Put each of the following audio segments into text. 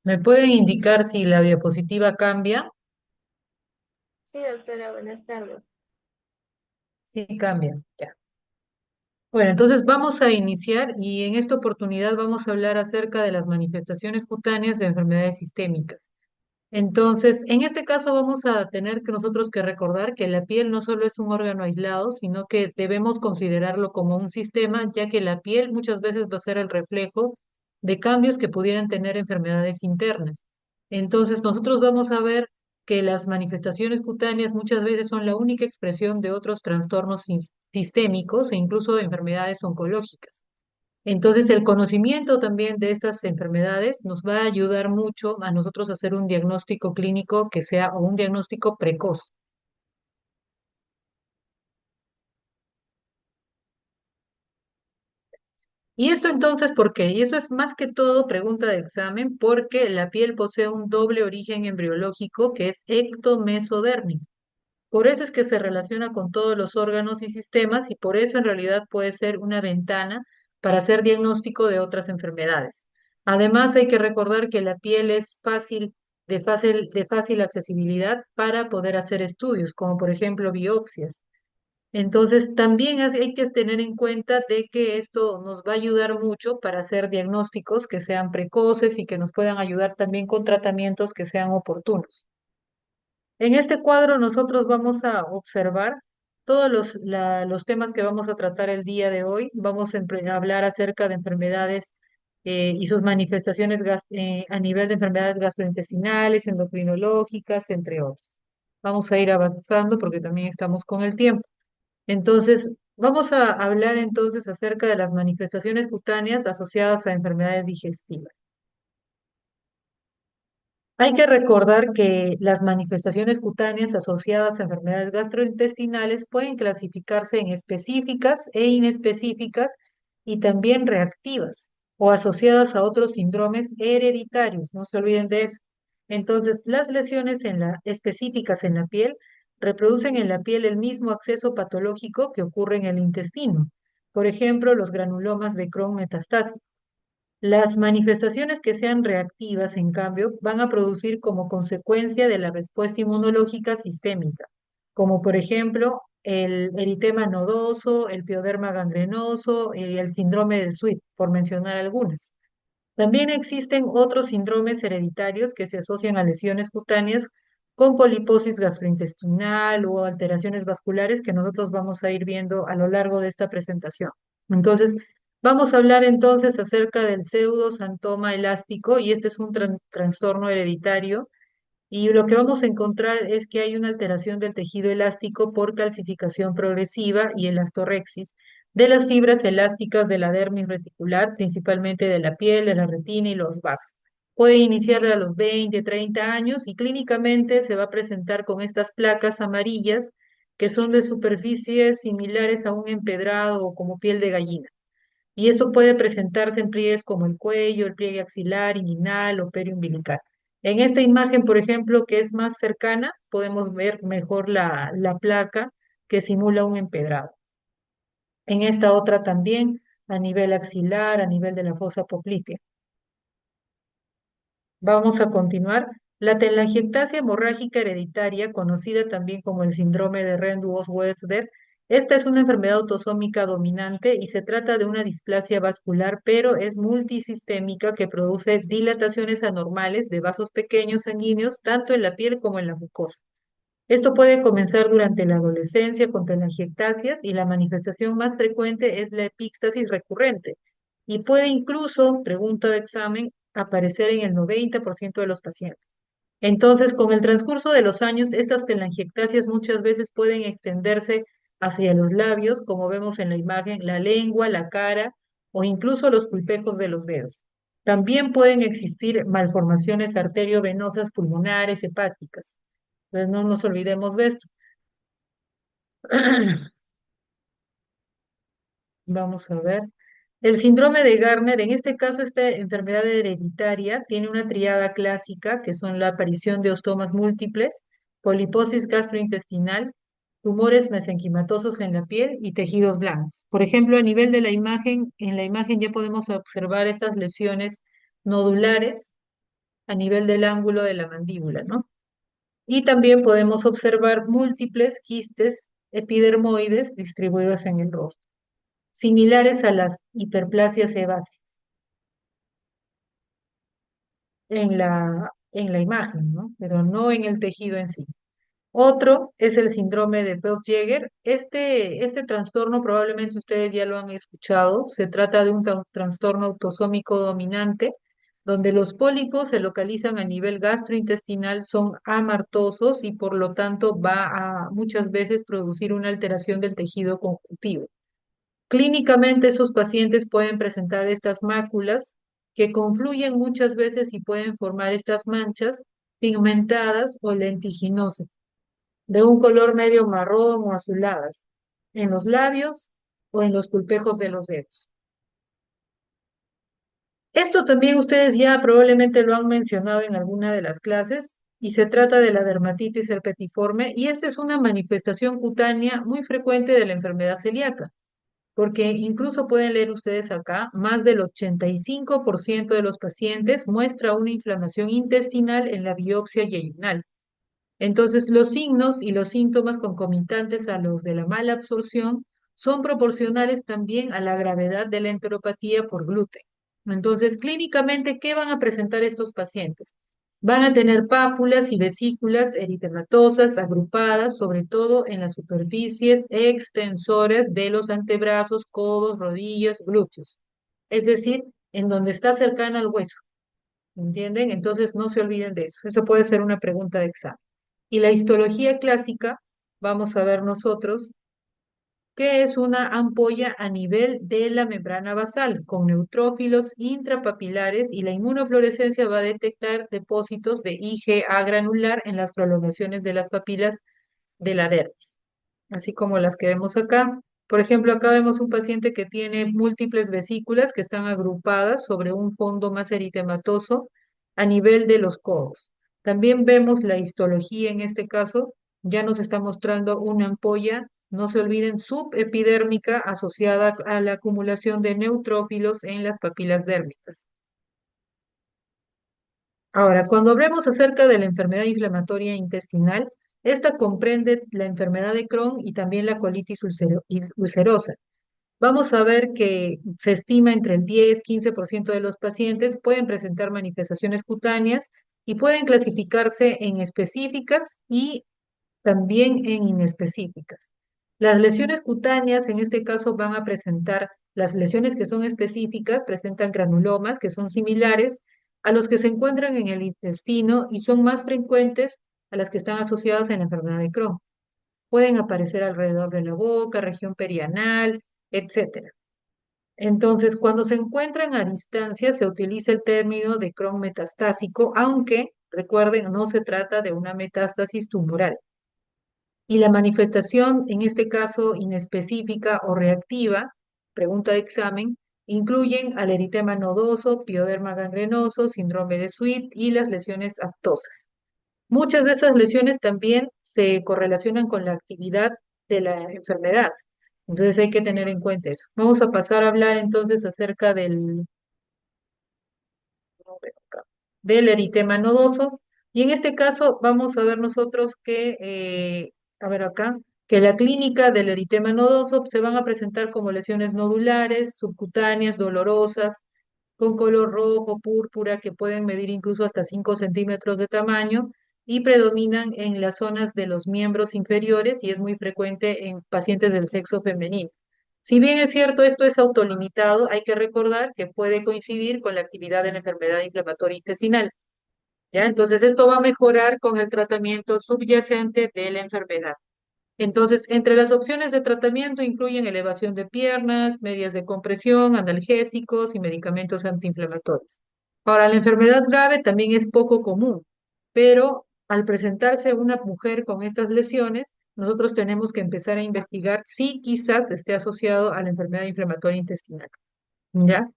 ¿Me pueden indicar si la diapositiva cambia? Sí, doctora, buenas tardes. Sí, cambia. Ya. Bueno, entonces vamos a iniciar y en esta oportunidad vamos a hablar acerca de las manifestaciones cutáneas de enfermedades sistémicas. Entonces, en este caso vamos a tener que nosotros que recordar que la piel no solo es un órgano aislado, sino que debemos considerarlo como un sistema, ya que la piel muchas veces va a ser el reflejo de cambios que pudieran tener enfermedades internas. Entonces, nosotros vamos a ver que las manifestaciones cutáneas muchas veces son la única expresión de otros trastornos sistémicos e incluso de enfermedades oncológicas. Entonces, el conocimiento también de estas enfermedades nos va a ayudar mucho a nosotros a hacer un diagnóstico clínico que sea o un diagnóstico precoz. ¿Y esto entonces por qué? Y eso es más que todo pregunta de examen porque la piel posee un doble origen embriológico que es ectomesodérmico. Por eso es que se relaciona con todos los órganos y sistemas y por eso en realidad puede ser una ventana para hacer diagnóstico de otras enfermedades. Además, hay que recordar que la piel es de fácil accesibilidad para poder hacer estudios, como por ejemplo biopsias. Entonces, también hay que tener en cuenta de que esto nos va a ayudar mucho para hacer diagnósticos que sean precoces y que nos puedan ayudar también con tratamientos que sean oportunos. En este cuadro nosotros vamos a observar todos los temas que vamos a tratar el día de hoy. Vamos a hablar acerca de enfermedades y sus manifestaciones a nivel de enfermedades gastrointestinales, endocrinológicas, entre otros. Vamos a ir avanzando porque también estamos con el tiempo. Entonces, vamos a hablar entonces acerca de las manifestaciones cutáneas asociadas a enfermedades digestivas. Hay que recordar que las manifestaciones cutáneas asociadas a enfermedades gastrointestinales pueden clasificarse en específicas e inespecíficas y también reactivas o asociadas a otros síndromes hereditarios. No se olviden de eso. Entonces, las lesiones específicas en la piel reproducen en la piel el mismo acceso patológico que ocurre en el intestino. Por ejemplo, los granulomas de Crohn metastáticos. Las manifestaciones que sean reactivas, en cambio, van a producir como consecuencia de la respuesta inmunológica sistémica, como por ejemplo el eritema nodoso, el pioderma gangrenoso y el síndrome de Sweet, por mencionar algunas. También existen otros síndromes hereditarios que se asocian a lesiones cutáneas con poliposis gastrointestinal o alteraciones vasculares que nosotros vamos a ir viendo a lo largo de esta presentación. Entonces, vamos a hablar entonces acerca del pseudosantoma elástico y este es un trastorno hereditario y lo que vamos a encontrar es que hay una alteración del tejido elástico por calcificación progresiva y elastorrexis de las fibras elásticas de la dermis reticular, principalmente de la piel, de la retina y los vasos. Puede iniciar a los 20, 30 años y clínicamente se va a presentar con estas placas amarillas que son de superficies similares a un empedrado o como piel de gallina. Y esto puede presentarse en pliegues como el cuello, el pliegue axilar, inguinal o periumbilical. En esta imagen, por ejemplo, que es más cercana, podemos ver mejor la placa que simula un empedrado. En esta otra también, a nivel axilar, a nivel de la fosa poplitea. Vamos a continuar. La telangiectasia hemorrágica hereditaria, conocida también como el síndrome de Rendu-Oswestder, esta es una enfermedad autosómica dominante y se trata de una displasia vascular, pero es multisistémica que produce dilataciones anormales de vasos pequeños sanguíneos, tanto en la piel como en la mucosa. Esto puede comenzar durante la adolescencia con telangiectasias y la manifestación más frecuente es la epíxtasis recurrente y puede incluso, pregunta de examen, aparecer en el 90% de los pacientes. Entonces, con el transcurso de los años, estas telangiectasias muchas veces pueden extenderse hacia los labios, como vemos en la imagen, la lengua, la cara o incluso los pulpejos de los dedos. También pueden existir malformaciones arteriovenosas pulmonares, hepáticas. Entonces no nos olvidemos de esto. Vamos a ver. El síndrome de Garner, en este caso, esta enfermedad hereditaria tiene una triada clásica, que son la aparición de ostomas múltiples, poliposis gastrointestinal, tumores mesenquimatosos en la piel y tejidos blancos. Por ejemplo, a nivel de la imagen, en la imagen ya podemos observar estas lesiones nodulares a nivel del ángulo de la mandíbula, ¿no? Y también podemos observar múltiples quistes epidermoides distribuidos en el rostro, similares a las hiperplasias sebáceas en la imagen, ¿no? Pero no en el tejido en sí. Otro es el síndrome de Peutz-Jeghers. Este trastorno probablemente ustedes ya lo han escuchado. Se trata de un trastorno autosómico dominante, donde los pólipos se localizan a nivel gastrointestinal, son amartosos y por lo tanto va a muchas veces producir una alteración del tejido conjuntivo. Clínicamente, esos pacientes pueden presentar estas máculas que confluyen muchas veces y pueden formar estas manchas pigmentadas o lentiginosas de un color medio marrón o azuladas, en los labios o en los pulpejos de los dedos. Esto también ustedes ya probablemente lo han mencionado en alguna de las clases y se trata de la dermatitis herpetiforme y esta es una manifestación cutánea muy frecuente de la enfermedad celíaca, porque incluso pueden leer ustedes acá, más del 85% de los pacientes muestra una inflamación intestinal en la biopsia yeyunal. Entonces, los signos y los síntomas concomitantes a los de la mala absorción son proporcionales también a la gravedad de la enteropatía por gluten. Entonces, clínicamente, ¿qué van a presentar estos pacientes? Van a tener pápulas y vesículas eritematosas agrupadas, sobre todo en las superficies extensoras de los antebrazos, codos, rodillas, glúteos. Es decir, en donde está cercana al hueso. ¿Entienden? Entonces no se olviden de eso. Eso puede ser una pregunta de examen. Y la histología clásica, vamos a ver nosotros, que es una ampolla a nivel de la membrana basal, con neutrófilos intrapapilares y la inmunofluorescencia va a detectar depósitos de IgA granular en las prolongaciones de las papilas de la dermis, así como las que vemos acá. Por ejemplo, acá vemos un paciente que tiene múltiples vesículas que están agrupadas sobre un fondo más eritematoso a nivel de los codos. También vemos la histología en este caso, ya nos está mostrando una ampolla, no se olviden, subepidérmica asociada a la acumulación de neutrófilos en las papilas dérmicas. Ahora, cuando hablemos acerca de la enfermedad inflamatoria intestinal, esta comprende la enfermedad de Crohn y también la colitis ulcerosa. Vamos a ver que se estima entre el 10-15% de los pacientes pueden presentar manifestaciones cutáneas y pueden clasificarse en específicas y también en inespecíficas. Las lesiones cutáneas en este caso van a presentar, las lesiones que son específicas presentan granulomas que son similares a los que se encuentran en el intestino y son más frecuentes a las que están asociadas en la enfermedad de Crohn. Pueden aparecer alrededor de la boca, región perianal, etcétera. Entonces, cuando se encuentran a distancia, se utiliza el término de Crohn metastásico, aunque, recuerden, no se trata de una metástasis tumoral. Y la manifestación, en este caso inespecífica o reactiva, pregunta de examen, incluyen al eritema nodoso, pioderma gangrenoso, síndrome de Sweet y las lesiones aftosas. Muchas de esas lesiones también se correlacionan con la actividad de la enfermedad. Entonces hay que tener en cuenta eso. Vamos a pasar a hablar entonces acerca del eritema nodoso. Y en este caso vamos a ver nosotros que, a ver acá, que la clínica del eritema nodoso se van a presentar como lesiones nodulares, subcutáneas, dolorosas, con color rojo, púrpura, que pueden medir incluso hasta 5 centímetros de tamaño y predominan en las zonas de los miembros inferiores y es muy frecuente en pacientes del sexo femenino. Si bien es cierto, esto es autolimitado, hay que recordar que puede coincidir con la actividad de la enfermedad inflamatoria intestinal. ¿Ya? Entonces, esto va a mejorar con el tratamiento subyacente de la enfermedad. Entonces, entre las opciones de tratamiento incluyen elevación de piernas, medias de compresión, analgésicos y medicamentos antiinflamatorios. Ahora, la enfermedad grave también es poco común, pero al presentarse una mujer con estas lesiones, nosotros tenemos que empezar a investigar si quizás esté asociado a la enfermedad inflamatoria intestinal. ¿Ya?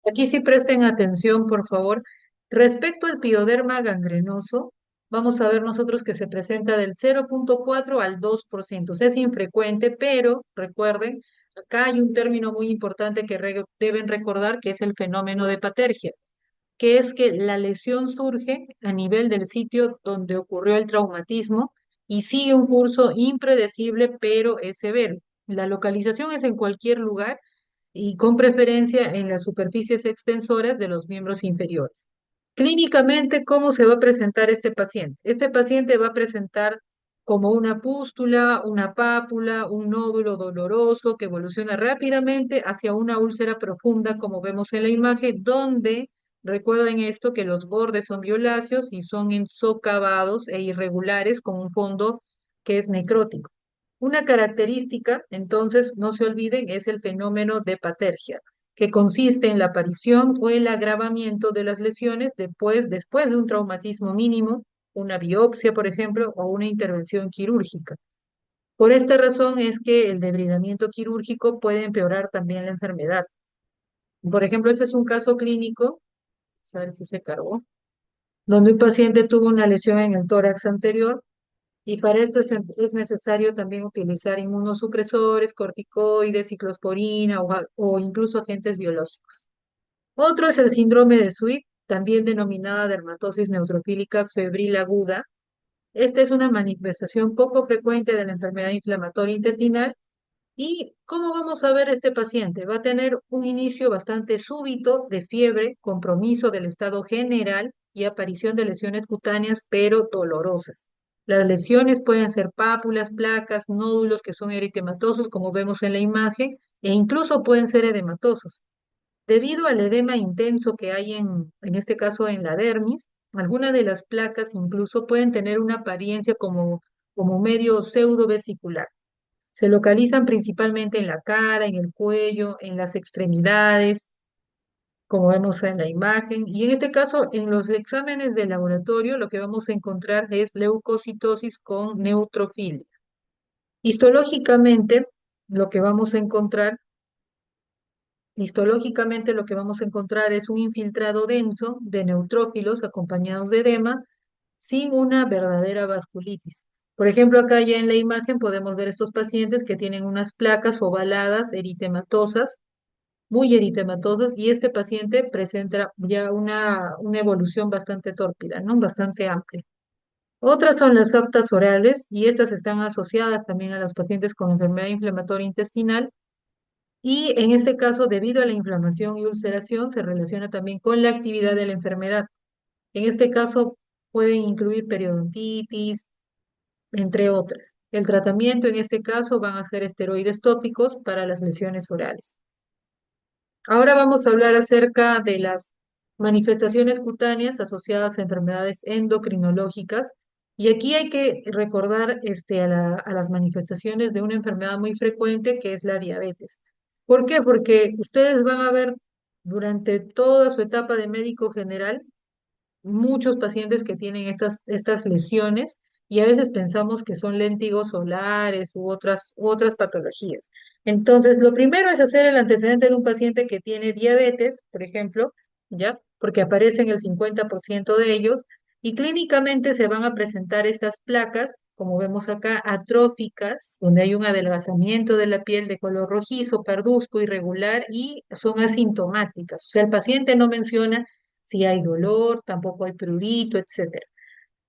Aquí sí presten atención, por favor. Respecto al pioderma gangrenoso, vamos a ver nosotros que se presenta del 0,4 al 2%. O sea, es infrecuente, pero recuerden, acá hay un término muy importante que deben recordar, que es el fenómeno de Patergia, que es que la lesión surge a nivel del sitio donde ocurrió el traumatismo y sigue un curso impredecible, pero es severo. La localización es en cualquier lugar y con preferencia en las superficies extensoras de los miembros inferiores. Clínicamente, ¿cómo se va a presentar este paciente? Este paciente va a presentar como una pústula, una pápula, un nódulo doloroso que evoluciona rápidamente hacia una úlcera profunda, como vemos en la imagen, donde recuerden esto, que los bordes son violáceos y son ensocavados e irregulares con un fondo que es necrótico. Una característica, entonces, no se olviden, es el fenómeno de Patergia, que consiste en la aparición o el agravamiento de las lesiones después de un traumatismo mínimo, una biopsia, por ejemplo, o una intervención quirúrgica. Por esta razón es que el debridamiento quirúrgico puede empeorar también la enfermedad. Por ejemplo, este es un caso clínico, a ver si se cargó, donde un paciente tuvo una lesión en el tórax anterior y para esto es necesario también utilizar inmunosupresores, corticoides, ciclosporina o incluso agentes biológicos. Otro es el síndrome de Sweet, también denominada dermatosis neutrofílica febril aguda. Esta es una manifestación poco frecuente de la enfermedad inflamatoria intestinal. ¿Y cómo vamos a ver este paciente? Va a tener un inicio bastante súbito de fiebre, compromiso del estado general y aparición de lesiones cutáneas, pero dolorosas. Las lesiones pueden ser pápulas, placas, nódulos que son eritematosos, como vemos en la imagen, e incluso pueden ser edematosos. Debido al edema intenso que hay en este caso en la dermis, algunas de las placas incluso pueden tener una apariencia como medio pseudo vesicular. Se localizan principalmente en la cara, en el cuello, en las extremidades, como vemos en la imagen. Y en este caso, en los exámenes de laboratorio, lo que vamos a encontrar es leucocitosis con neutrofilia. Histológicamente, lo que vamos a encontrar, histológicamente lo que vamos a encontrar es un infiltrado denso de neutrófilos acompañados de edema sin una verdadera vasculitis. Por ejemplo, acá ya en la imagen podemos ver estos pacientes que tienen unas placas ovaladas eritematosas, muy eritematosas, y este paciente presenta ya una evolución bastante tórpida, ¿no? Bastante amplia. Otras son las aftas orales, y estas están asociadas también a los pacientes con enfermedad inflamatoria intestinal, y en este caso, debido a la inflamación y ulceración, se relaciona también con la actividad de la enfermedad. En este caso, pueden incluir periodontitis, entre otras. El tratamiento en este caso van a ser esteroides tópicos para las lesiones orales. Ahora vamos a hablar acerca de las manifestaciones cutáneas asociadas a enfermedades endocrinológicas. Y aquí hay que recordar a las manifestaciones de una enfermedad muy frecuente que es la diabetes. ¿Por qué? Porque ustedes van a ver durante toda su etapa de médico general muchos pacientes que tienen estas lesiones y a veces pensamos que son léntigos solares u otras patologías. Entonces, lo primero es hacer el antecedente de un paciente que tiene diabetes, por ejemplo, ¿ya? Porque aparecen el 50% de ellos y clínicamente se van a presentar estas placas, como vemos acá, atróficas, donde hay un adelgazamiento de la piel de color rojizo, parduzco, irregular y son asintomáticas. O sea, el paciente no menciona si hay dolor, tampoco hay prurito, etcétera.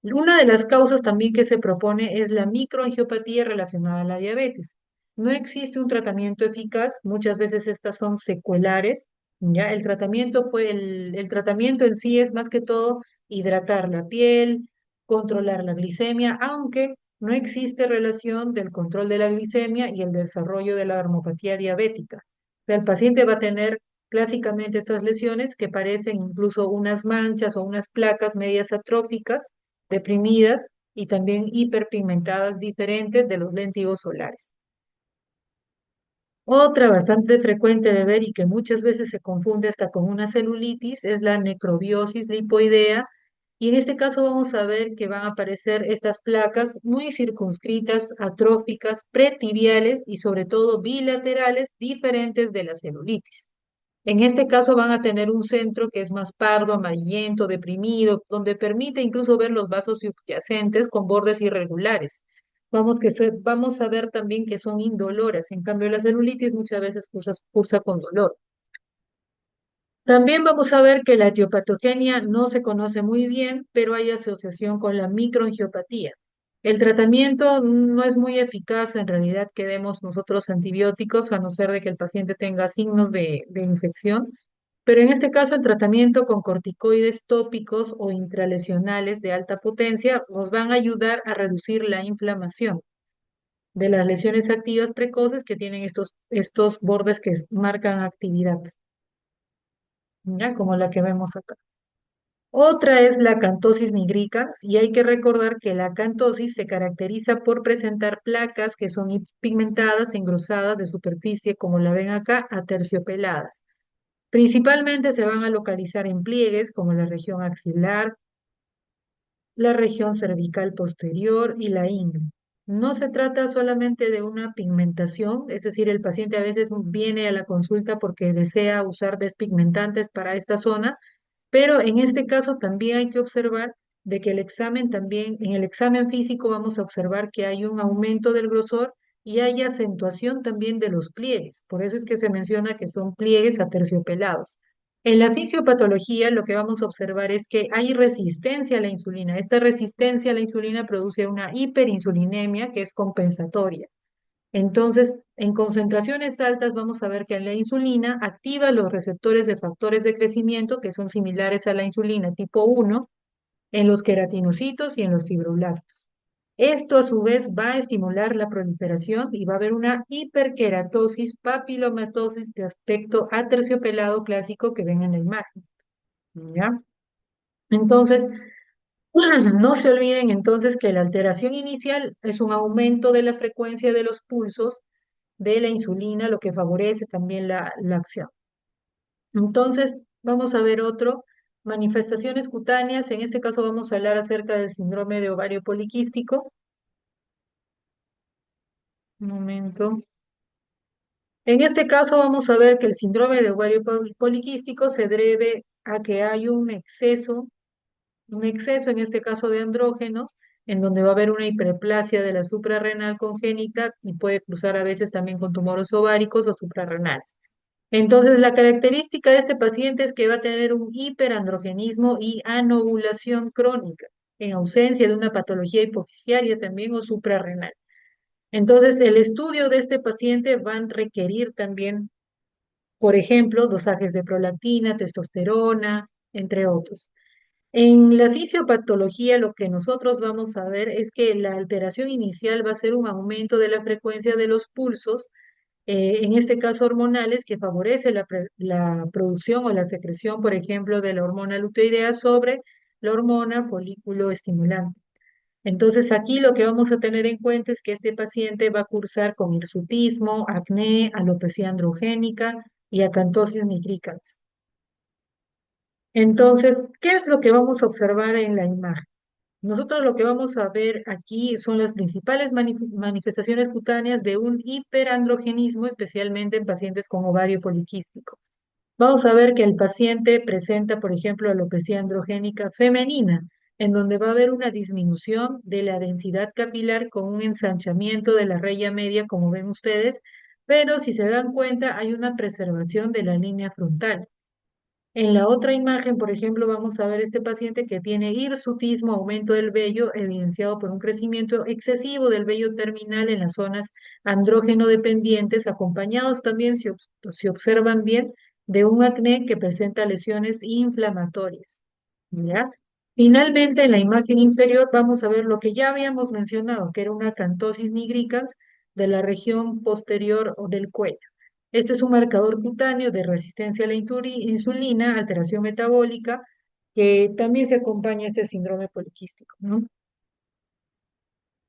Una de las causas también que se propone es la microangiopatía relacionada a la diabetes. No existe un tratamiento eficaz, muchas veces estas son secuelares, ¿ya? El tratamiento en sí es más que todo hidratar la piel, controlar la glicemia, aunque no existe relación del control de la glicemia y el desarrollo de la dermopatía diabética. O sea, el paciente va a tener clásicamente estas lesiones que parecen incluso unas manchas o unas placas medias atróficas deprimidas y también hiperpigmentadas diferentes de los léntigos solares. Otra bastante frecuente de ver y que muchas veces se confunde hasta con una celulitis es la necrobiosis lipoidea. Y en este caso vamos a ver que van a aparecer estas placas muy circunscritas, atróficas, pretibiales y sobre todo bilaterales, diferentes de la celulitis. En este caso van a tener un centro que es más pardo, amarillento, deprimido, donde permite incluso ver los vasos subyacentes con bordes irregulares. Vamos a ver también que son indoloras. En cambio, la celulitis muchas veces cursa con dolor. También vamos a ver que la etiopatogenia no se conoce muy bien, pero hay asociación con la microangiopatía. El tratamiento no es muy eficaz en realidad que demos nosotros antibióticos, a no ser de que el paciente tenga signos de infección, pero en este caso el tratamiento con corticoides tópicos o intralesionales de alta potencia nos van a ayudar a reducir la inflamación de las lesiones activas precoces que tienen estos bordes que marcan actividad, ¿ya? Como la que vemos acá. Otra es la acantosis nigricans y hay que recordar que la acantosis se caracteriza por presentar placas que son pigmentadas, engrosadas de superficie, como la ven acá, aterciopeladas. Principalmente se van a localizar en pliegues como la región axilar, la región cervical posterior y la ingle. No se trata solamente de una pigmentación, es decir, el paciente a veces viene a la consulta porque desea usar despigmentantes para esta zona, pero en este caso también hay que observar de que el examen también, en el examen físico vamos a observar que hay un aumento del grosor y hay acentuación también de los pliegues. Por eso es que se menciona que son pliegues aterciopelados. En la fisiopatología lo que vamos a observar es que hay resistencia a la insulina. Esta resistencia a la insulina produce una hiperinsulinemia que es compensatoria. Entonces, en concentraciones altas vamos a ver que la insulina activa los receptores de factores de crecimiento que son similares a la insulina tipo 1 en los queratinocitos y en los fibroblastos. Esto a su vez va a estimular la proliferación y va a haber una hiperkeratosis, papilomatosis de aspecto aterciopelado clásico que ven en la imagen. ¿Ya? Entonces, no se olviden entonces que la alteración inicial es un aumento de la frecuencia de los pulsos de la insulina, lo que favorece también la acción. Entonces, vamos a ver otro, manifestaciones cutáneas. En este caso vamos a hablar acerca del síndrome de ovario poliquístico. Un momento. En este caso vamos a ver que el síndrome de ovario poliquístico se debe a que hay un exceso en este caso de andrógenos, en donde va a haber una hiperplasia de la suprarrenal congénita y puede cruzar a veces también con tumores ováricos o suprarrenales. Entonces, la característica de este paciente es que va a tener un hiperandrogenismo y anovulación crónica, en ausencia de una patología hipofisiaria también o suprarrenal. Entonces, el estudio de este paciente va a requerir también, por ejemplo, dosajes de prolactina, testosterona, entre otros. En la fisiopatología, lo que nosotros vamos a ver es que la alteración inicial va a ser un aumento de la frecuencia de los pulsos, en este caso hormonales, que favorece la producción o la secreción, por ejemplo, de la hormona luteidea sobre la hormona folículo estimulante. Entonces, aquí lo que vamos a tener en cuenta es que este paciente va a cursar con hirsutismo, acné, alopecia androgénica y acantosis nigricans. Entonces, ¿qué es lo que vamos a observar en la imagen? Nosotros lo que vamos a ver aquí son las principales manifestaciones cutáneas de un hiperandrogenismo, especialmente en pacientes con ovario poliquístico. Vamos a ver que el paciente presenta, por ejemplo, alopecia androgénica femenina, en donde va a haber una disminución de la densidad capilar con un ensanchamiento de la raya media, como ven ustedes, pero si se dan cuenta, hay una preservación de la línea frontal. En la otra imagen, por ejemplo, vamos a ver este paciente que tiene hirsutismo, aumento del vello, evidenciado por un crecimiento excesivo del vello terminal en las zonas andrógeno dependientes, acompañados también, si observan bien, de un acné que presenta lesiones inflamatorias. ¿Ya? Finalmente, en la imagen inferior vamos a ver lo que ya habíamos mencionado, que era una acantosis nigricans de la región posterior o del cuello. Este es un marcador cutáneo de resistencia a la insulina, alteración metabólica, que también se acompaña a este síndrome poliquístico, ¿no?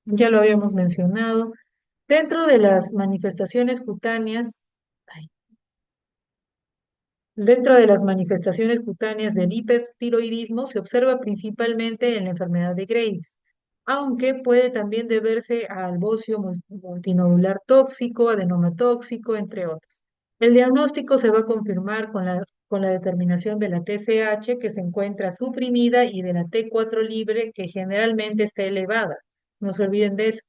Ya lo habíamos mencionado. Dentro de las manifestaciones cutáneas, ay, dentro de las manifestaciones cutáneas del hipertiroidismo se observa principalmente en la enfermedad de Graves, aunque puede también deberse al bocio multinodular tóxico, adenoma tóxico, entre otros. El diagnóstico se va a confirmar con la determinación de la TSH que se encuentra suprimida y de la T4 libre que generalmente está elevada. No se olviden de eso.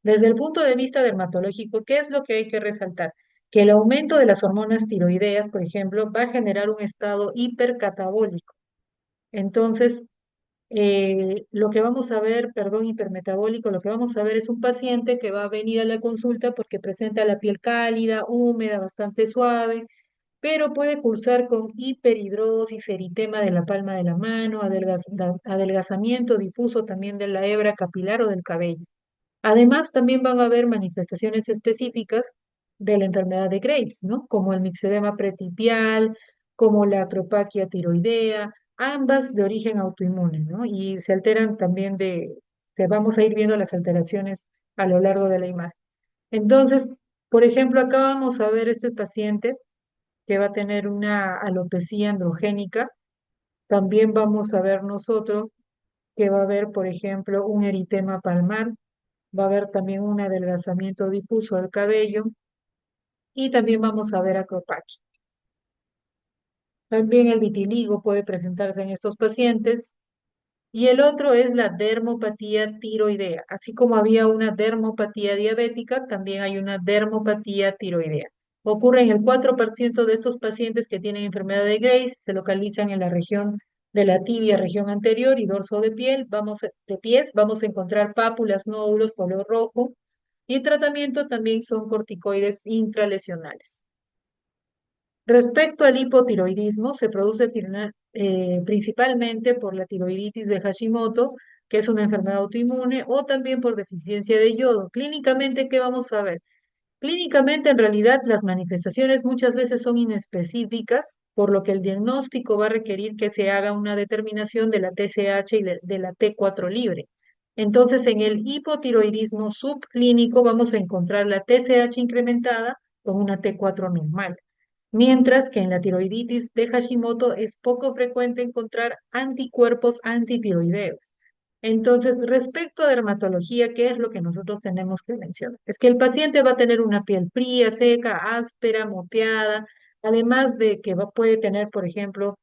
Desde el punto de vista dermatológico, ¿qué es lo que hay que resaltar? Que el aumento de las hormonas tiroideas, por ejemplo, va a generar un estado hipercatabólico. Entonces, lo que vamos a ver, perdón, hipermetabólico, lo que vamos a ver es un paciente que va a venir a la consulta porque presenta la piel cálida, húmeda, bastante suave, pero puede cursar con hiperhidrosis, eritema de la palma de la mano, adelgazamiento difuso también de la hebra capilar o del cabello. Además, también van a haber manifestaciones específicas de la enfermedad de Graves, ¿no? Como el mixedema pretipial, como la acropaquia tiroidea, ambas de origen autoinmune, ¿no? Y se alteran también vamos a ir viendo las alteraciones a lo largo de la imagen. Entonces, por ejemplo, acá vamos a ver este paciente que va a tener una alopecia androgénica. También vamos a ver nosotros que va a haber, por ejemplo, un eritema palmar, va a haber también un adelgazamiento difuso del cabello y también vamos a ver acropaquia. También el vitiligo puede presentarse en estos pacientes y el otro es la dermopatía tiroidea. Así como había una dermopatía diabética, también hay una dermopatía tiroidea. Ocurre en el 4% de estos pacientes que tienen enfermedad de Graves, se localizan en la región de la tibia, región anterior y dorso de piel, de pies, vamos a encontrar pápulas, nódulos, color rojo, y el tratamiento también son corticoides intralesionales. Respecto al hipotiroidismo, se produce principalmente por la tiroiditis de Hashimoto, que es una enfermedad autoinmune, o también por deficiencia de yodo. Clínicamente, ¿qué vamos a ver? Clínicamente, en realidad, las manifestaciones muchas veces son inespecíficas, por lo que el diagnóstico va a requerir que se haga una determinación de la TSH y de la T4 libre. Entonces, en el hipotiroidismo subclínico vamos a encontrar la TSH incrementada con una T4 normal. Mientras que en la tiroiditis de Hashimoto es poco frecuente encontrar anticuerpos antitiroideos. Entonces, respecto a dermatología, ¿qué es lo que nosotros tenemos que mencionar? Es que el paciente va a tener una piel fría, seca, áspera, moteada, además de que puede tener, por ejemplo,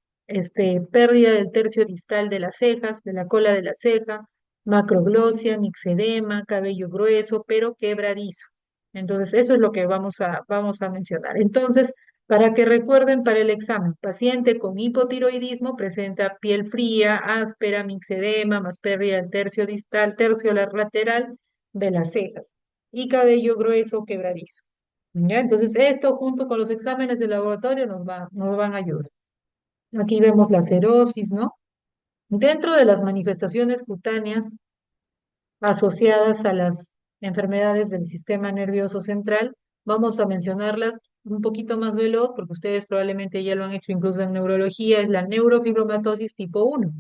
pérdida del tercio distal de las cejas, de la cola de la ceja, macroglosia, mixedema, cabello grueso, pero quebradizo. Entonces, eso es lo que vamos a mencionar. Entonces, para que recuerden para el examen, paciente con hipotiroidismo presenta piel fría, áspera, mixedema, más pérdida del tercio distal, lateral de las cejas y cabello grueso quebradizo. ¿Ya? Entonces, esto junto con los exámenes de laboratorio nos van a ayudar. Aquí vemos la cerosis, ¿no? Dentro de las manifestaciones cutáneas asociadas a las enfermedades del sistema nervioso central. Vamos a mencionarlas un poquito más veloz, porque ustedes probablemente ya lo han hecho incluso en neurología, es la neurofibromatosis tipo 1.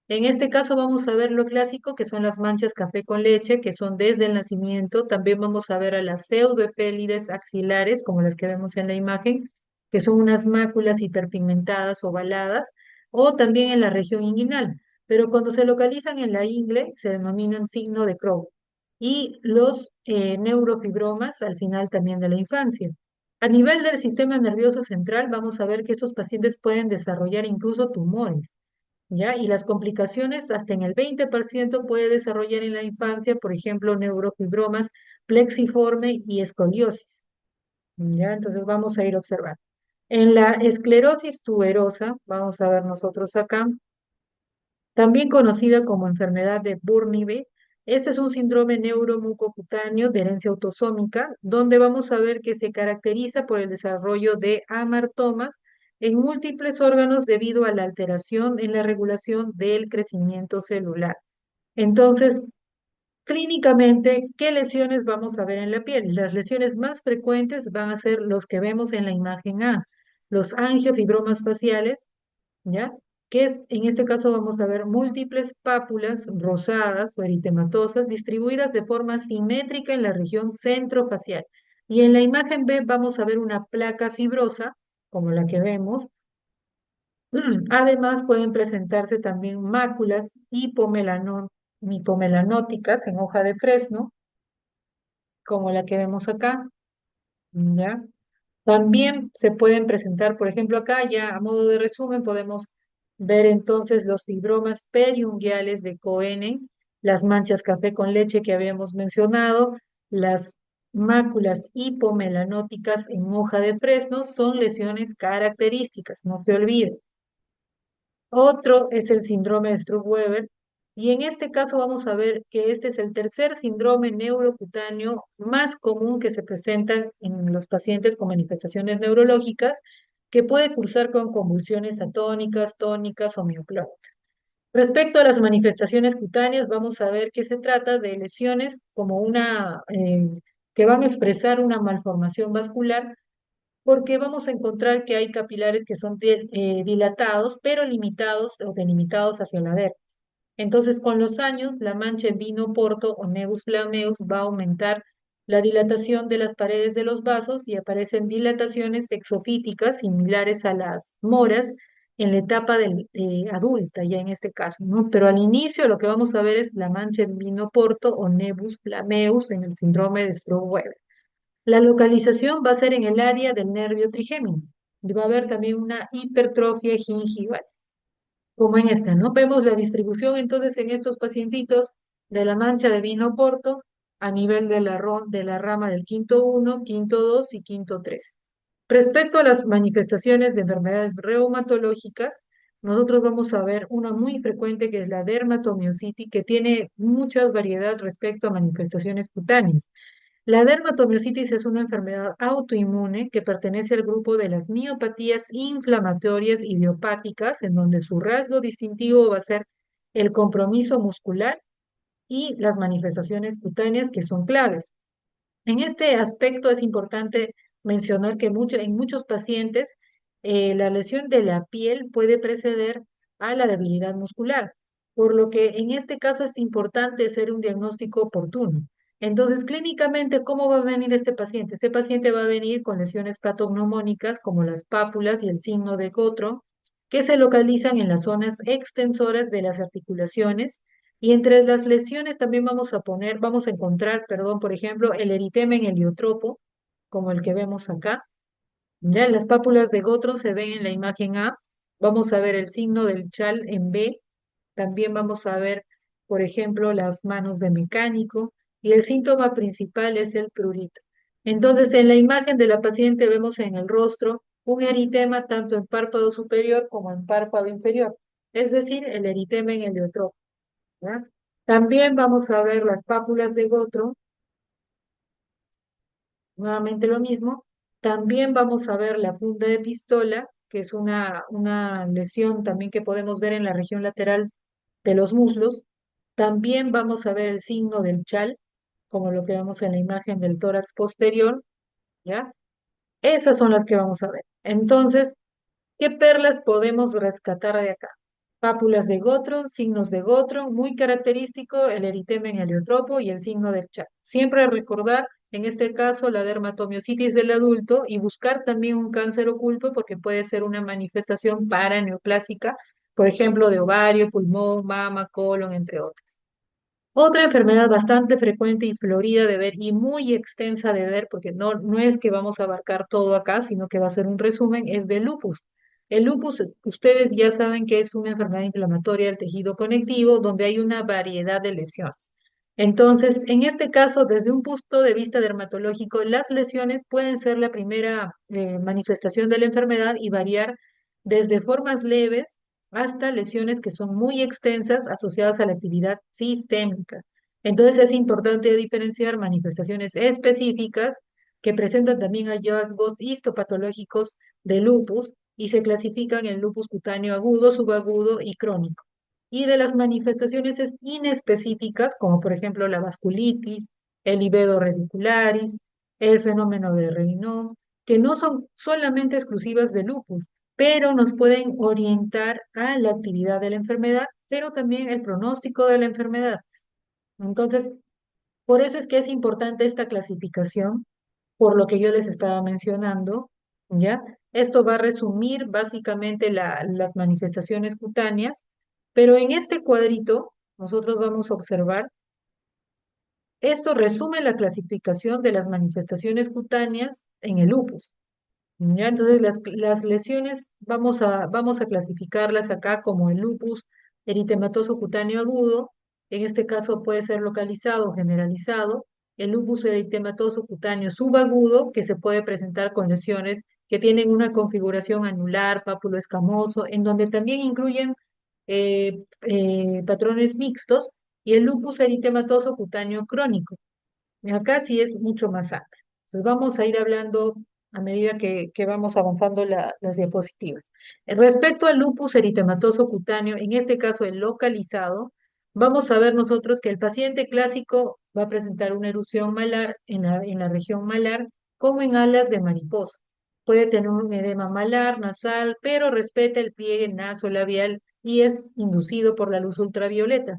En este caso vamos a ver lo clásico, que son las manchas café con leche, que son desde el nacimiento. También vamos a ver a las pseudoefélides axilares, como las que vemos en la imagen, que son unas máculas hiperpigmentadas ovaladas, o también en la región inguinal. Pero cuando se localizan en la ingle, se denominan signo de Crohn. Y los neurofibromas al final también de la infancia. A nivel del sistema nervioso central, vamos a ver que esos pacientes pueden desarrollar incluso tumores. ¿Ya? Y las complicaciones hasta en el 20% puede desarrollar en la infancia, por ejemplo, neurofibromas, plexiforme y escoliosis. ¿Ya? Entonces vamos a ir observando. En la esclerosis tuberosa, vamos a ver nosotros acá, también conocida como enfermedad de Burnibe, este es un síndrome neuromucocutáneo de herencia autosómica, donde vamos a ver que se caracteriza por el desarrollo de amartomas en múltiples órganos debido a la alteración en la regulación del crecimiento celular. Entonces, clínicamente, ¿qué lesiones vamos a ver en la piel? Las lesiones más frecuentes van a ser los que vemos en la imagen A, los angiofibromas faciales, ¿ya? Que es, en este caso vamos a ver múltiples pápulas rosadas o eritematosas distribuidas de forma simétrica en la región centrofacial. Y en la imagen B vamos a ver una placa fibrosa, como la que vemos. Además, pueden presentarse también máculas hipomelanóticas en hoja de fresno, como la que vemos acá, ¿ya? También se pueden presentar, por ejemplo, acá ya a modo de resumen, podemos ver entonces los fibromas periunguiales de Cohen, las manchas café con leche que habíamos mencionado, las máculas hipomelanóticas en hoja de fresno, son lesiones características, no se olviden. Otro es el síndrome de Struve-Weber, y en este caso vamos a ver que este es el tercer síndrome neurocutáneo más común que se presenta en los pacientes con manifestaciones neurológicas, que puede cursar con convulsiones atónicas, tónicas o mioclónicas. Respecto a las manifestaciones cutáneas, vamos a ver que se trata de lesiones como que van a expresar una malformación vascular, porque vamos a encontrar que hay capilares que son dilatados, pero limitados o delimitados hacia la dermis. Entonces, con los años, la mancha en vino porto o nevus flammeus va a aumentar la dilatación de las paredes de los vasos y aparecen dilataciones exofíticas similares a las moras en la etapa adulta, ya en este caso, ¿no? Pero al inicio lo que vamos a ver es la mancha en vino porto o nevus flammeus en el síndrome de Stroh-Weber. La localización va a ser en el área del nervio trigémino. Y va a haber también una hipertrofia gingival, como en esta, ¿no? Vemos la distribución entonces en estos pacientitos de la mancha de vino porto a nivel de de la rama del quinto uno, quinto 2 y quinto 3. Respecto a las manifestaciones de enfermedades reumatológicas, nosotros vamos a ver una muy frecuente que es la dermatomiositis, que tiene muchas variedades respecto a manifestaciones cutáneas. La dermatomiositis es una enfermedad autoinmune que pertenece al grupo de las miopatías inflamatorias idiopáticas, en donde su rasgo distintivo va a ser el compromiso muscular y las manifestaciones cutáneas que son claves. En este aspecto es importante mencionar que en muchos pacientes la lesión de la piel puede preceder a la debilidad muscular, por lo que en este caso es importante hacer un diagnóstico oportuno. Entonces, clínicamente, ¿cómo va a venir este paciente? Este paciente va a venir con lesiones patognomónicas como las pápulas y el signo de Gotro, que se localizan en las zonas extensoras de las articulaciones, y entre las lesiones también vamos a encontrar, perdón, por ejemplo, el eritema en heliotropo, como el que vemos acá. Ya las pápulas de Gotron se ven en la imagen A. Vamos a ver el signo del chal en B. También vamos a ver, por ejemplo, las manos de mecánico. Y el síntoma principal es el prurito. Entonces, en la imagen de la paciente vemos en el rostro un eritema tanto en párpado superior como en párpado inferior, es decir, el eritema en heliotropo. ¿Ya? También vamos a ver las pápulas de Gotro, nuevamente lo mismo. También vamos a ver la funda de pistola, que es una lesión también que podemos ver en la región lateral de los muslos. También vamos a ver el signo del chal, como lo que vemos en la imagen del tórax posterior, ¿ya? Esas son las que vamos a ver. Entonces, ¿qué perlas podemos rescatar de acá? Pápulas de Gotro, signos de Gotro, muy característico el eritema en heliotropo y el signo del Chac. Siempre recordar, en este caso, la dermatomiositis del adulto y buscar también un cáncer oculto porque puede ser una manifestación paraneoplásica, por ejemplo, de ovario, pulmón, mama, colon, entre otras. Otra enfermedad bastante frecuente y florida de ver y muy extensa de ver, porque no es que vamos a abarcar todo acá, sino que va a ser un resumen, es del lupus. El lupus, ustedes ya saben que es una enfermedad inflamatoria del tejido conectivo donde hay una variedad de lesiones. Entonces, en este caso, desde un punto de vista dermatológico, las lesiones pueden ser la primera manifestación de la enfermedad y variar desde formas leves hasta lesiones que son muy extensas asociadas a la actividad sistémica. Entonces es importante diferenciar manifestaciones específicas que presentan también hallazgos histopatológicos de lupus y se clasifican en lupus cutáneo agudo, subagudo y crónico. Y de las manifestaciones inespecíficas, como por ejemplo la vasculitis, el livedo radicularis, el fenómeno de Raynaud, que no son solamente exclusivas de lupus, pero nos pueden orientar a la actividad de la enfermedad, pero también el pronóstico de la enfermedad. Entonces, por eso es que es importante esta clasificación, por lo que yo les estaba mencionando, ¿ya? Esto va a resumir básicamente las manifestaciones cutáneas, pero en este cuadrito nosotros vamos a observar, esto resume la clasificación de las manifestaciones cutáneas en el lupus. ¿Ya? Entonces, las lesiones vamos a clasificarlas acá como el lupus eritematoso cutáneo agudo. En este caso puede ser localizado o generalizado. El lupus eritematoso cutáneo subagudo, que se puede presentar con lesiones que tienen una configuración anular, pápulo escamoso, en donde también incluyen patrones mixtos, y el lupus eritematoso cutáneo crónico. Acá sí es mucho más amplio. Entonces vamos a ir hablando a medida que vamos avanzando las diapositivas. Respecto al lupus eritematoso cutáneo, en este caso el localizado, vamos a ver nosotros que el paciente clásico va a presentar una erupción malar en la región malar, como en alas de mariposa. Puede tener un edema malar, nasal, pero respeta el pliegue nasolabial y es inducido por la luz ultravioleta.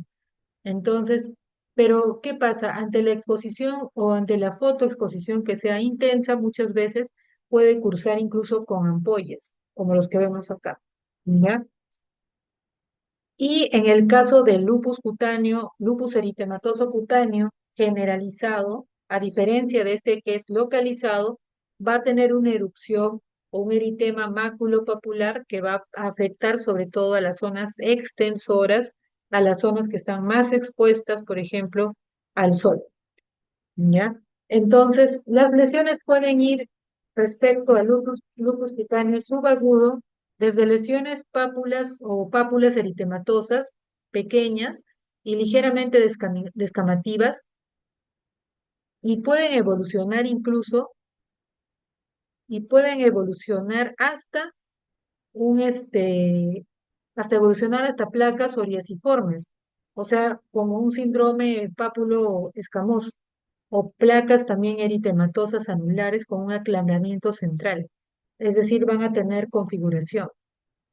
Entonces, pero ¿qué pasa? Ante la exposición o ante la fotoexposición que sea intensa, muchas veces puede cursar incluso con ampollas, como los que vemos acá. ¿Ya? Y en el caso del lupus cutáneo, lupus eritematoso cutáneo generalizado, a diferencia de este que es localizado, va a tener una erupción o un eritema maculopapular que va a afectar sobre todo a las zonas extensoras, a las zonas que están más expuestas, por ejemplo, al sol. ¿Ya? Entonces, las lesiones pueden ir respecto al lupus cutáneo subagudo, desde lesiones pápulas o pápulas eritematosas pequeñas y ligeramente descamativas, y pueden evolucionar incluso, y pueden evolucionar hasta evolucionar hasta placas psoriasiformes, o sea, como un síndrome pápulo escamoso, o placas también eritematosas anulares con un aclaramiento central, es decir, van a tener configuración.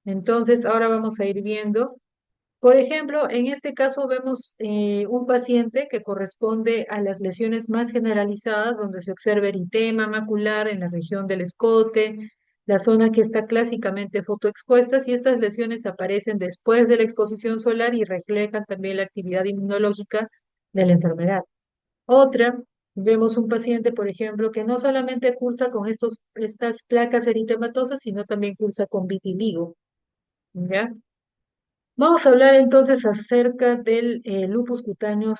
Entonces, ahora vamos a ir viendo, por ejemplo, en este caso vemos un paciente que corresponde a las lesiones más generalizadas, donde se observa eritema macular en la región del escote, la zona que está clásicamente fotoexpuesta, y estas lesiones aparecen después de la exposición solar y reflejan también la actividad inmunológica de la enfermedad. Otra, vemos un paciente, por ejemplo, que no solamente cursa con estas placas eritematosas, sino también cursa con vitiligo, ¿ya? Vamos a hablar entonces acerca del lupus cutáneo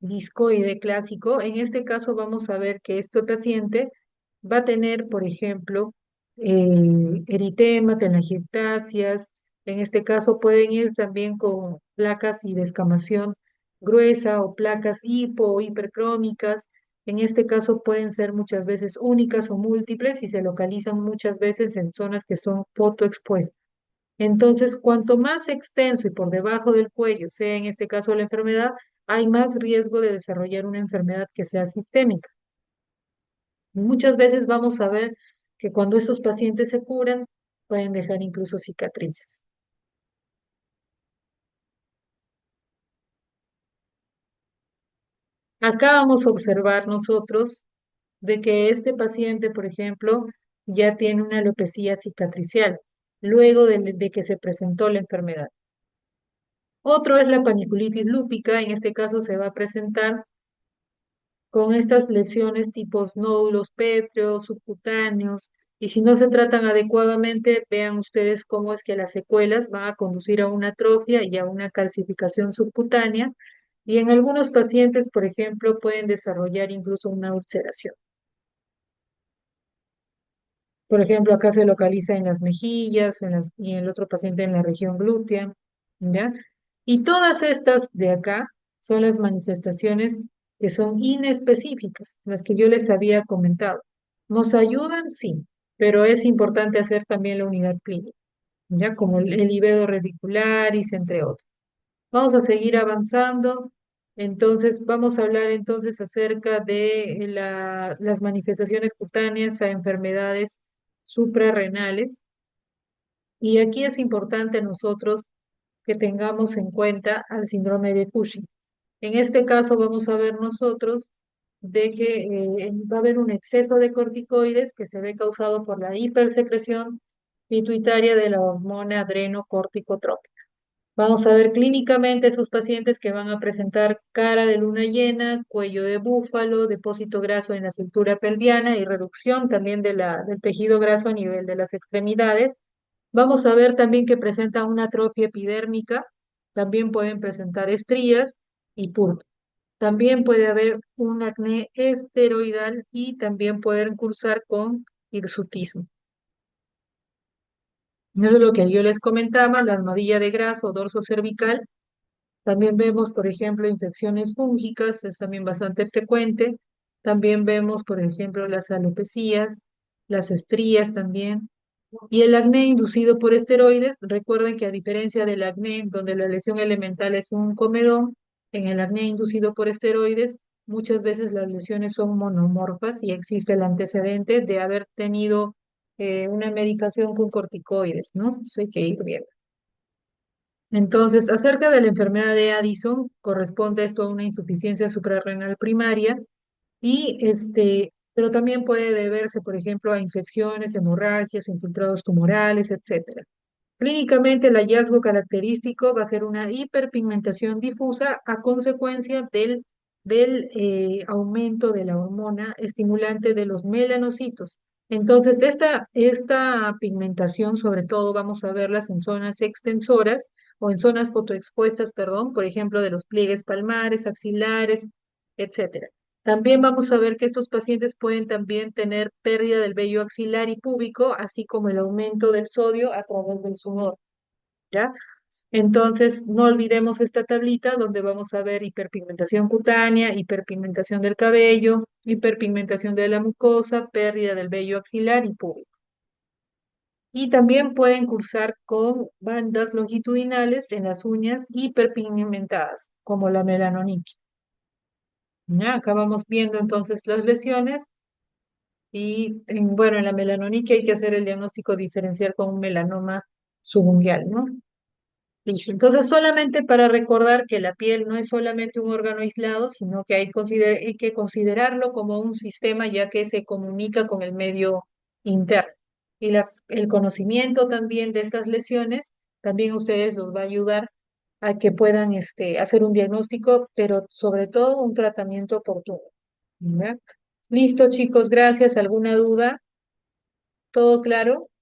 discoide clásico. En este caso vamos a ver que este paciente va a tener, por ejemplo, eritema, telangiectasias. En este caso pueden ir también con placas y descamación gruesa o placas hipo o hipercrómicas. En este caso pueden ser muchas veces únicas o múltiples y se localizan muchas veces en zonas que son fotoexpuestas. Entonces, cuanto más extenso y por debajo del cuello sea en este caso la enfermedad, hay más riesgo de desarrollar una enfermedad que sea sistémica. Muchas veces vamos a ver que cuando estos pacientes se curan, pueden dejar incluso cicatrices. Acá vamos a observar nosotros de que este paciente, por ejemplo, ya tiene una alopecia cicatricial luego de que se presentó la enfermedad. Otro es la paniculitis lúpica, en este caso se va a presentar con estas lesiones tipos nódulos pétreos, subcutáneos, y si no se tratan adecuadamente, vean ustedes cómo es que las secuelas van a conducir a una atrofia y a una calcificación subcutánea, y en algunos pacientes, por ejemplo, pueden desarrollar incluso una ulceración. Por ejemplo, acá se localiza en las mejillas y en el otro paciente en la región glútea, ¿ya? Y todas estas de acá son las manifestaciones que son inespecíficas, las que yo les había comentado. ¿Nos ayudan? Sí, pero es importante hacer también la unidad clínica, ¿ya? Como el livedo radicularis, entre otros. Vamos a seguir avanzando. Entonces, vamos a hablar entonces acerca de las manifestaciones cutáneas a enfermedades suprarrenales. Y aquí es importante nosotros que tengamos en cuenta al síndrome de Cushing. En este caso vamos a ver nosotros de que va a haber un exceso de corticoides que se ve causado por la hipersecreción pituitaria de la hormona adrenocorticotrópica. Vamos a ver clínicamente esos pacientes que van a presentar cara de luna llena, cuello de búfalo, depósito graso en la cintura pelviana y reducción también del tejido graso a nivel de las extremidades. Vamos a ver también que presentan una atrofia epidérmica, también pueden presentar estrías y púrpura. También puede haber un acné esteroidal y también pueden cursar con hirsutismo. Eso es lo que yo les comentaba, la armadilla de grasa o dorso cervical. También vemos, por ejemplo, infecciones fúngicas, es también bastante frecuente. También vemos, por ejemplo, las alopecias, las estrías también. Y el acné inducido por esteroides, recuerden que a diferencia del acné, donde la lesión elemental es un comedón, en el acné inducido por esteroides, muchas veces las lesiones son monomorfas y existe el antecedente de haber tenido una medicación con corticoides, ¿no? Eso hay que ir bien. Entonces, acerca de la enfermedad de Addison, corresponde esto a una insuficiencia suprarrenal primaria pero también puede deberse, por ejemplo, a infecciones, hemorragias, infiltrados tumorales, etcétera. Clínicamente, el hallazgo característico va a ser una hiperpigmentación difusa a consecuencia del aumento de la hormona estimulante de los melanocitos. Entonces, esta pigmentación, sobre todo, vamos a verlas en zonas extensoras o en zonas fotoexpuestas, perdón, por ejemplo, de los pliegues palmares, axilares, etcétera. También vamos a ver que estos pacientes pueden también tener pérdida del vello axilar y púbico, así como el aumento del sodio a través del sudor, ¿ya? Entonces, no olvidemos esta tablita donde vamos a ver hiperpigmentación cutánea, hiperpigmentación del cabello, hiperpigmentación de la mucosa, pérdida del vello axilar y púbico. Y también pueden cursar con bandas longitudinales en las uñas hiperpigmentadas, como la melanoniquia. ¿Ya? Acá vamos viendo entonces las lesiones. Bueno, en la melanoniquia hay que hacer el diagnóstico diferencial con un melanoma subungual, ¿no? Listo. Entonces, solamente para recordar que la piel no es solamente un órgano aislado, sino que hay que considerarlo como un sistema ya que se comunica con el medio interno. Y el conocimiento también de estas lesiones también a ustedes los va a ayudar a que puedan hacer un diagnóstico, pero sobre todo un tratamiento oportuno. ¿Ya? Listo, chicos, gracias. ¿Alguna duda? ¿Todo claro?